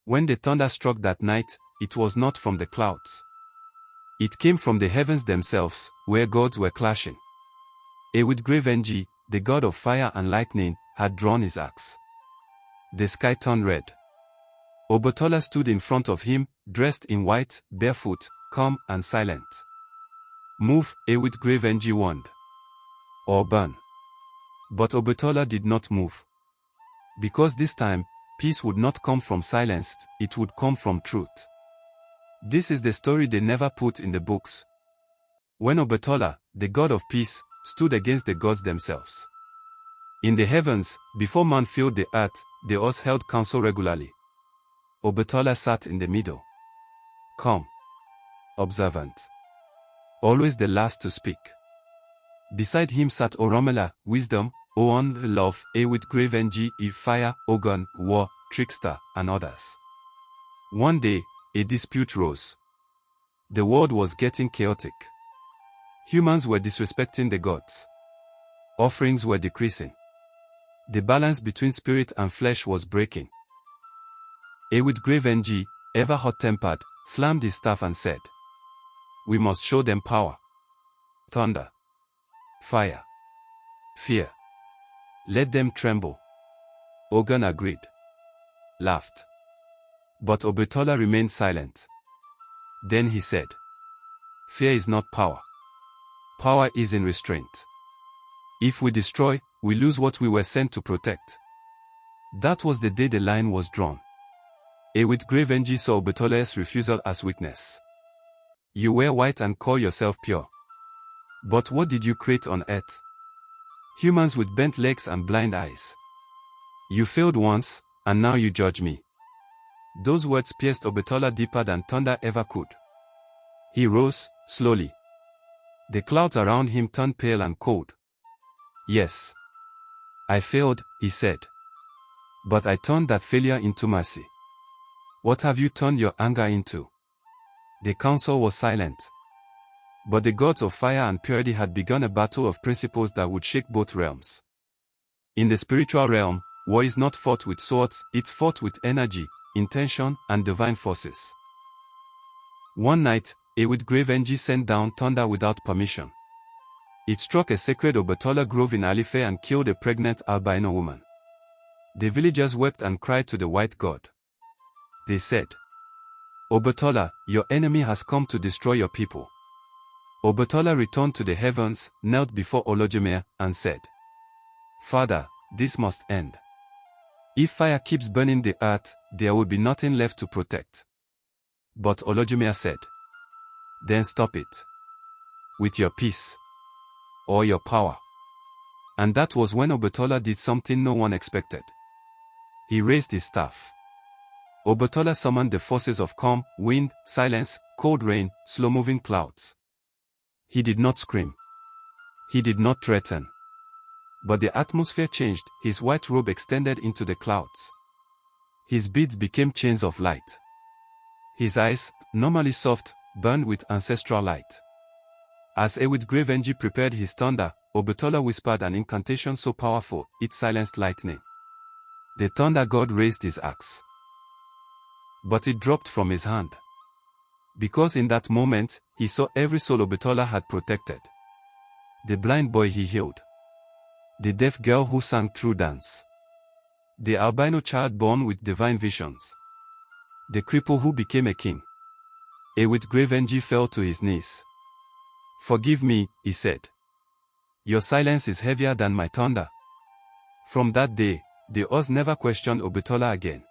When the thunder struck that night, it was not from the clouds. It came from the heavens themselves, where gods were clashing. Ewudgrevenji, the god of fire and lightning, had drawn his axe. The sky turned red. Obatálá stood in front of him, dressed in white, barefoot, calm and silent. Move, Ewudgrevenji warned. Or burn. But Obatálá did not move. Because this time, peace would not come from silence, it would come from truth. This is the story they never put in the books. When Obatálá, the god of peace, stood against the gods themselves. In the heavens, before man filled the earth, the oars held council regularly. Obatálá sat in the middle. Calm. Observant. Always the last to speak. Beside him sat Oromela, wisdom, Oon, love, Ewudgrevenji, fire, Ògún, war, trickster, and others. One day, a dispute rose. The world was getting chaotic. Humans were disrespecting the gods. Offerings were decreasing. The balance between spirit and flesh was breaking. Ewudgrevenji, ever hot-tempered, slammed his staff and said, "We must show them power. Thunder. Fire. Fear. Let them tremble." Ògún agreed. Laughed. But Obatálá remained silent. Then he said, "Fear is not power. Power is in restraint. If we destroy, we lose what we were sent to protect." That was the day the line was drawn. Ewudgrevenji saw Obatálá's refusal as weakness. "You wear white and call yourself pure. But what did you create on earth? Humans with bent legs and blind eyes. You failed once, and now you judge me." Those words pierced Obatálá deeper than thunder ever could. He rose, slowly. The clouds around him turned pale and cold. "Yes. I failed," he said. "But I turned that failure into mercy." "What have you turned your anger into?" The council was silent. But the gods of fire and purity had begun a battle of principles that would shake both realms. In the spiritual realm, war is not fought with swords, it's fought with energy, intention, and divine forces. One night, Ewudgrevenji sent down thunder without permission. It struck a sacred Obatálá grove in Alife and killed a pregnant albino woman. The villagers wept and cried to the white god. They said, "Obatálá, your enemy has come to destroy your people." Obatálá returned to the heavens, knelt before Olódùmarè, and said, "Father, this must end. If fire keeps burning the earth, there will be nothing left to protect." But Olódùmarè said, "Then stop it. With your peace. Or your power." And that was when Obatálá did something no one expected. He raised his staff. Obatálá summoned the forces of calm, wind, silence, cold rain, slow-moving clouds. He did not scream. He did not threaten. But the atmosphere changed, his white robe extended into the clouds. His beads became chains of light. His eyes, normally soft, burned with ancestral light. As Ewudgrevenji prepared his thunder, Obatálá whispered an incantation so powerful, it silenced lightning. The thunder god raised his axe. But it dropped from his hand. Because in that moment, he saw every soul Obatálá had protected. The blind boy he healed. The deaf girl who sang true dance. The albino child born with divine visions. The cripple who became a king. Ewudgrevenji fell to his knees. "Forgive me," he said. "Your silence is heavier than my thunder." From that day, the Oz never questioned Obatálá again.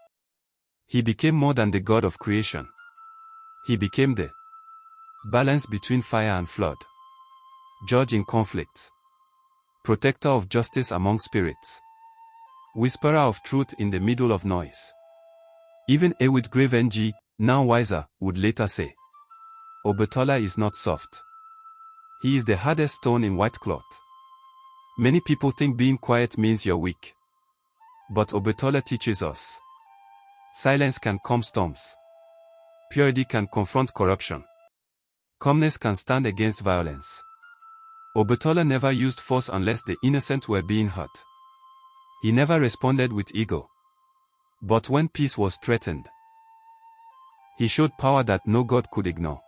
He became more than the god of creation. He became the balance between fire and flood. Judge in conflicts. Protector of justice among spirits. Whisperer of truth in the middle of noise. Even Ewudgrevenji, now wiser, would later say, "Obatálá is not soft. He is the hardest stone in white cloth." Many people think being quiet means you're weak. But Obatálá teaches us. Silence can calm storms. Purity can confront corruption. Calmness can stand against violence. Obatálá never used force unless the innocent were being hurt. He never responded with ego. But when peace was threatened, He showed power that no god could ignore.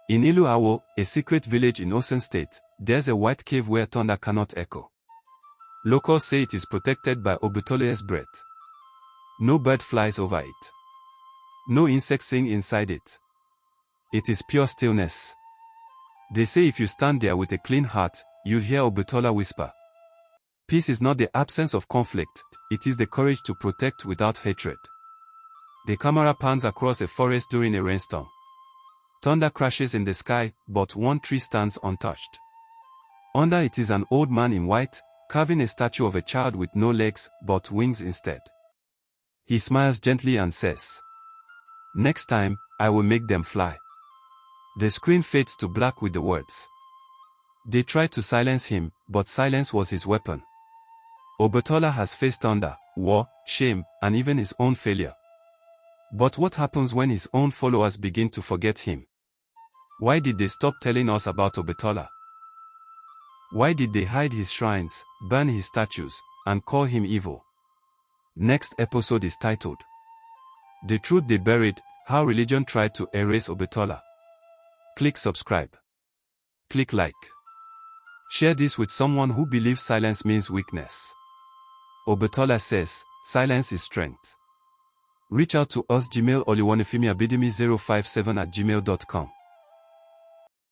In Ilu Awo, a secret village in Osun State, there's a white cave where thunder cannot echo. Locals say it is protected by Obatala's breath. No bird flies over it. No insect sing inside it. It is pure stillness. They say if you stand there with a clean heart, you'll hear Obatala whisper. Peace is not the absence of conflict, it is the courage to protect without hatred. The camera pans across a forest during a rainstorm. Thunder crashes in the sky, but one tree stands untouched. Under it is an old man in white, carving a statue of a child with no legs, but wings instead. He smiles gently and says, "Next time, I will make them fly." The screen fades to black with the words. They tried to silence him, but silence was his weapon. Obatala has faced thunder, war, shame, and even his own failure. But what happens when his own followers begin to forget him? Why did they stop telling us about Obatala? Why did they hide his shrines, burn his statues, and call him evil? Next episode is titled, "The Truth They Buried, How Religion Tried to Erase Obatala." Click subscribe. Click like. Share this with someone who believes silence means weakness. Obatala says, silence is strength. Reach out to us Gmail Oliwanifimi Abidimi057@gmail.com.